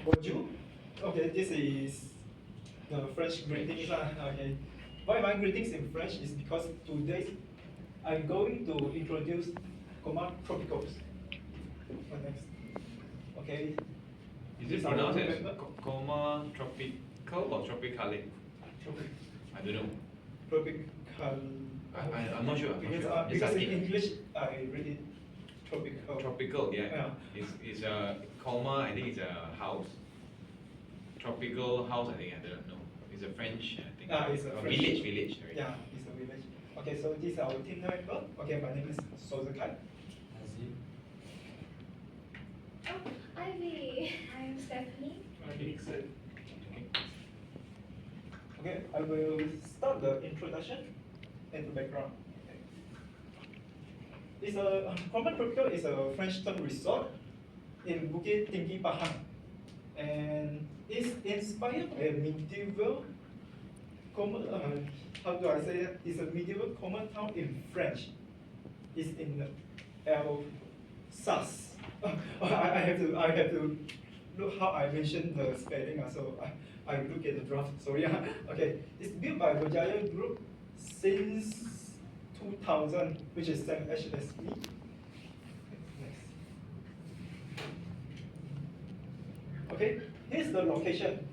Bonjour. Okay, this is the French greetings. Okay. Why my greetings in French is because today I'm going to introduce Colmar Tropicals. What next? Okay. Is This it is our pronounced new as member. Colmar Tropical or Tropicale? Tropic. I don't know. Tropical. I'm not sure. I'm not Because, sure. Just because in asking. English I read it tropical. Tropical, yeah. Yeah. It's a Colmar. I think it's a house. Tropical house. I think I don't know. It's a French. I think. It's a French. Village. Right? Yeah, it's a village. Okay, so this is our team member. Okay, my name is Sozukai. Azim. Oh, Ivy. I'm Stephanie. Okay, okay, I will start the introduction and the background. Okay. It's a Colmar Tropicale is a French term resort in Bukit Tinggi, Pahang, and it's inspired by a medieval common. How do I say it? It's a medieval common town in French. It's in Alsace. I have to look how I mentioned the spelling. So I look at the draft. Sorry. Okay, it's built by Berjaya Group since 2000, which is same HSB. Next. Okay, here's the location.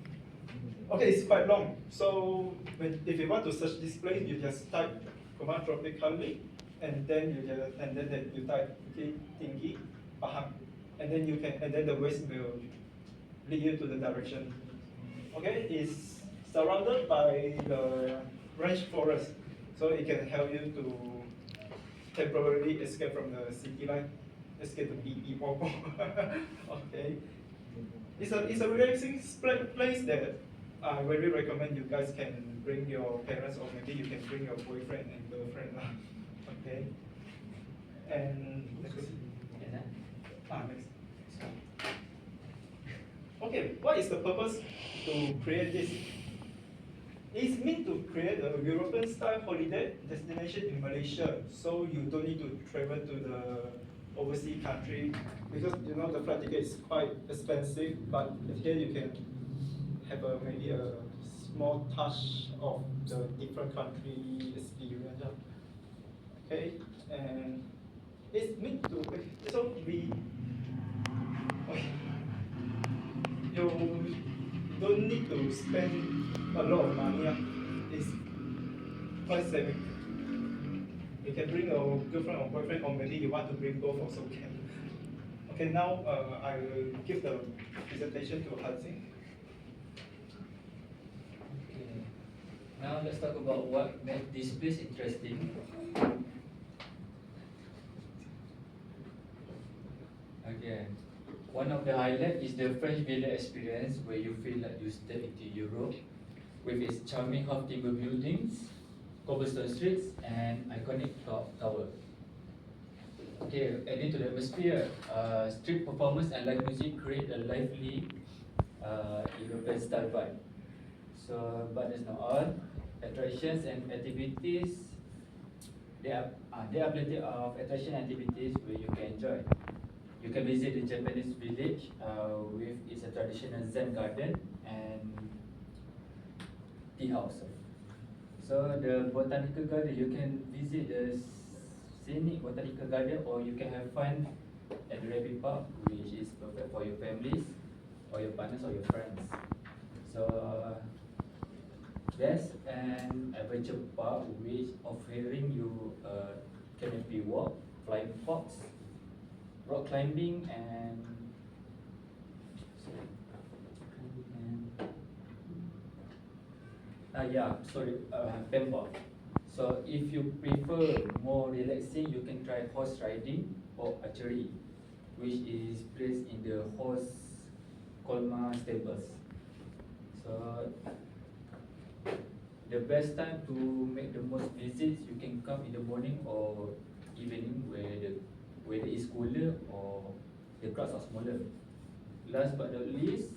Okay, it's quite long. So if you want to search this place, you just type Colmar Tropicale, and then you type Tinggi, Pahang, and then the waste will lead you to the direction. Okay, it's surrounded by the ranch forest, so it can help you to temporarily escape from the city life, escape the people. Okay, it's a relaxing place that I really recommend you guys can bring your parents, or maybe you can bring your boyfriend and girlfriend. Okay, and next. Next. Okay, what is the purpose to create this? It's meant to create a European-style holiday destination in Malaysia, so you don't need to travel to the overseas country, because you know the flight ticket is quite expensive. But here you can have maybe a small touch of the different country experience. Okay, and it's meant to so we. Okay. You don't need to spend a lot of money. It's quite saving. You can bring your girlfriend or boyfriend, or maybe you want to bring both also can. Okay, now I will give the presentation to Hansi. Okay. Now let's talk about what made this place interesting. Okay. One of the highlights is the French Villa experience, where you feel like you step into Europe with its charming half timber buildings, cobblestone streets, and iconic tower. Okay, adding to the atmosphere, street performance and live music create a lively European style vibe. So, but that's not all. Attractions and activities. There are plenty of attraction activities where you can enjoy. You can visit the Japanese village with its traditional Zen garden and tea house. So the botanical garden, you can visit the scenic botanical garden, or you can have fun at the rabbit park, which is perfect for your families or your partners or your friends. So there's an adventure park which offering you canopy walk, flying fox, rock climbing, and paintball. So if you prefer more relaxing, you can try horse riding or archery, which is placed in the horse Colmar stables. So the best time to make the most visits, you can come in the morning or evening, where the weather is cooler or the crowds are smaller. Last but not least,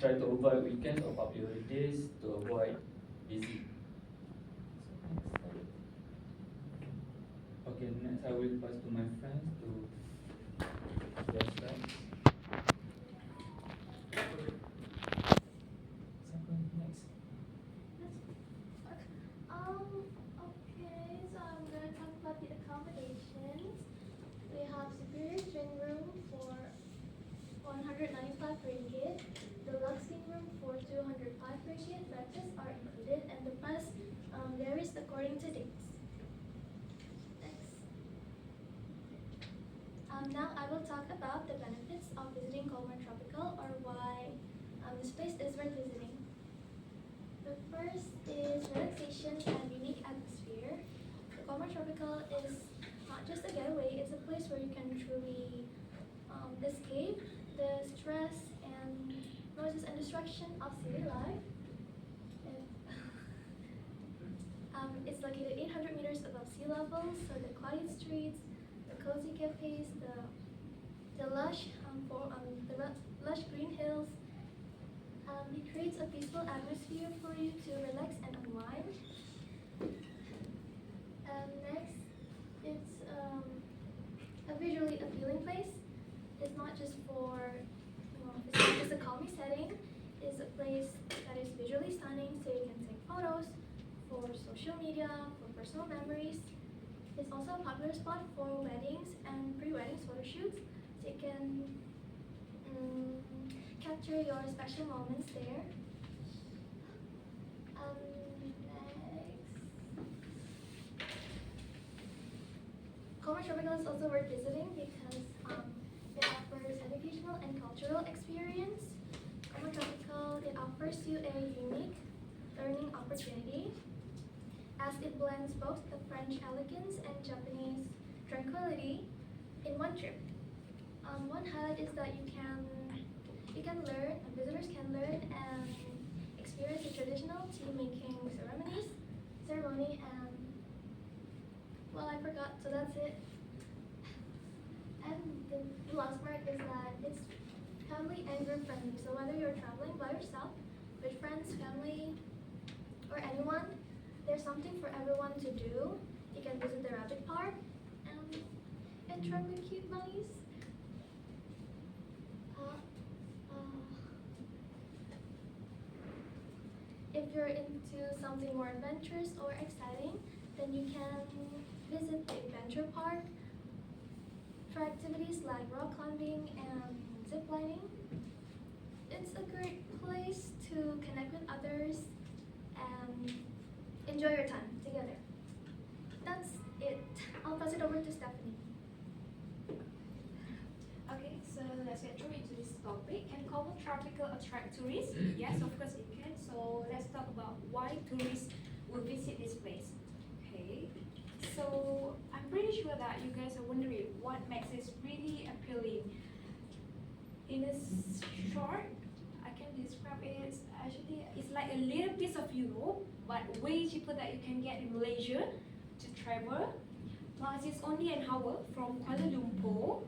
try to avoid weekends or public holidays to avoid busy. Okay, next I will pass to my friends to their slides. ringgit. The luxing room for 205 ringgit. Breakfast are included, and the price varies according to dates. Next. Now I will talk about the benefits of visiting Colmar Tropicale, or why this place is worth visiting. The first is relaxation and unique atmosphere. The Colmar Tropicale is not just a getaway, it's a place where you can truly escape the stress and noises and distraction of city life. It's located 800 meters above sea level, so the quiet streets, the cozy cafes, the lush lush green hills. It creates a peaceful atmosphere for you to relax and unwind. Next, it's a visually appealing place. It's not just it's not just a calming setting. It's a place that is visually stunning, so you can take photos for social media, for personal memories. It's also a popular spot for weddings and pre-wedding photo shoots, so you can capture your special moments there. Next, Colmar Tropicale is also worth visiting because it offers educational and cultural experience. Colmar Tropicale, it offers you a unique learning opportunity as it blends both the French elegance and Japanese tranquility in one trip. One highlight is that you can learn, and visitors can learn and experience the traditional tea making ceremony, and well, I forgot, so that's it. And the last part is that it's family and group friendly, so whether you're traveling by yourself, with friends, family, or anyone, there's something for everyone to do. You can visit the rabbit park and interact with cute bunnies. If you're into something more adventurous or exciting, then you can visit the adventure park for activities like rock climbing and zip lining. It's a great place to connect with others and enjoy your time together. That's it. I'll pass it over to Stephanie. Okay, so let's get through into this topic. Can Colmar Tropicale attract tourists? Yes, of course it can. So let's talk about why tourists will visit this place. Okay, so I'm pretty sure that you guys are wondering what makes this really appealing. In a short, I can describe it actually, it's like a little piece of Europe, but way cheaper that you can get in Malaysia to travel. Plus, it's only an hour from Kuala Lumpur.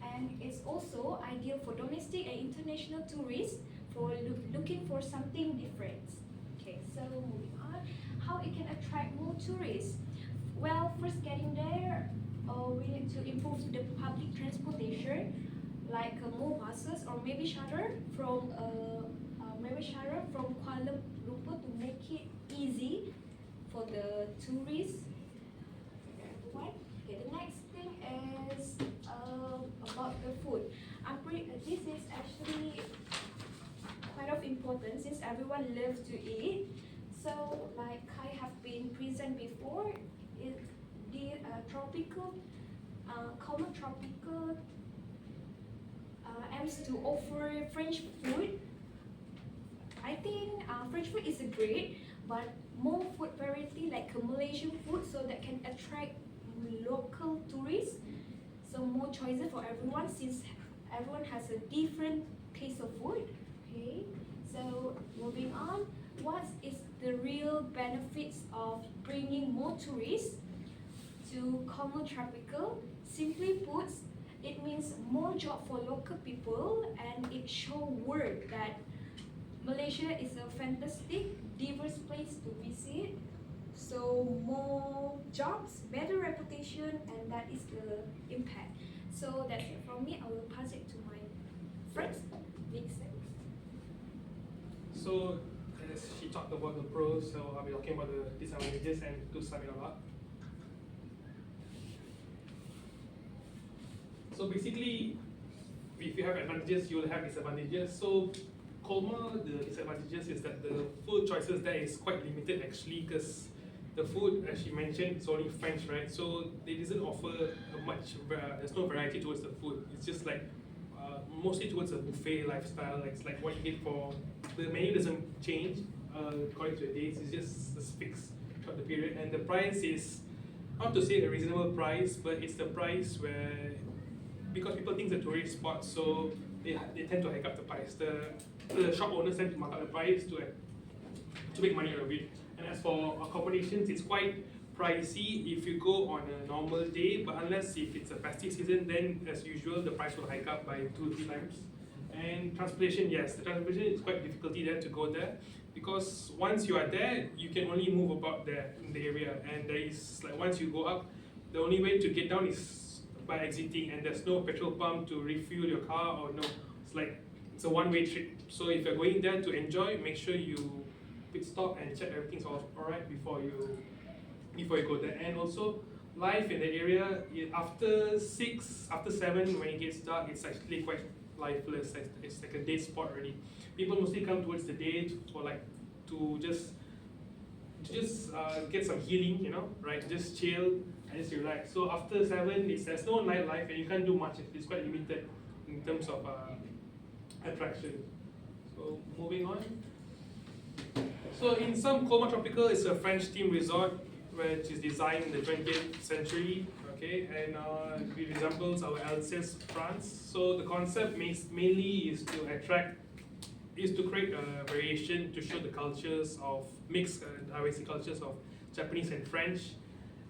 And it's also ideal for domestic and international tourists for looking for something different. Okay, so moving on, how it can attract more tourists. Well, first getting there, we need to improve the public transportation, like more buses or maybe shuttle from Kuala Lumpur to make it easy for the tourists. Okay, the next thing is about the food. This is actually quite of important since everyone loves to eat. So, like I have been present before, the Colmar Tropicale aims to offer French food. I think French food is great, but more food variety like Malaysian food, so that can attract local tourists. So more choices for everyone since everyone has a different taste of food. Okay, so moving on, what is the real benefits of bringing more tourists to Colmar Tropicale? Simply put, it means more job for local people, and it shows word that Malaysia is a fantastic, diverse place to visit. So more jobs, better reputation, and that is the impact. So that's it from me. I will pass it to my friends. Vixen. So as she talked about the pros, so I'll be talking about the disadvantages and to sum it all up. So basically, if you have advantages, you will have disadvantages. So Colmar, the disadvantages is that the food choices there is quite limited actually, because the food, as she mentioned, it's only French, right? So it doesn't offer there's no variety towards the food. It's just like mostly towards a buffet lifestyle. It's like what you get for, the menu doesn't change according to the days, it's just fixed throughout the period. And the price is, not to say a reasonable price, but it's the price where, because people think it's a tourist spot, so they tend to hike up the price. The shop owners tend to mark up the price to make money out of it. And as for accommodations, it's quite pricey if you go on a normal day, but unless if it's a festive season, then as usual the price will hike up by 2-3 times. And transportation, yes, the transportation is quite difficulty there to go there, because once you are there, you can only move about there in the area, and there is like once you go up, the only way to get down is by exiting, and there's no petrol pump to refuel your car, or no, it's a one-way trip. So if you're going there to enjoy, make sure you pit stop and check everything's all right before you go there. And also life in the area, after 7 when it gets dark, it's actually quite lifeless. It's like a dead spot already. People mostly come towards the day for like to just get some healing, you know, right? Just chill and just relax. So after 7, there's no nightlife and you can't do much. It's quite limited in terms of attraction. So moving on. So in some, Colmar Tropicale is a French-themed resort which is designed in the 20th century, okay, and it resembles our Alsace, France. So the concept mainly is to create a variation to show the cultures of mixed cultures of Japanese and French,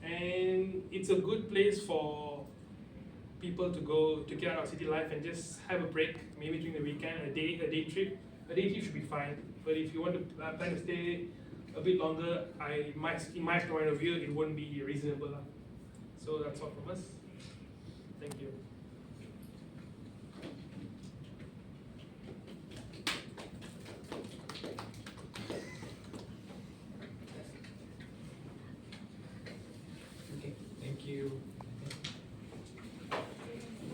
and it's a good place for people to go to get out of city life and just have a break, maybe during the weekend, a day trip. A day trip should be fine, but if you want to plan to stay a bit longer, in my point of view, it won't be reasonable. So that's all from us. Thank you.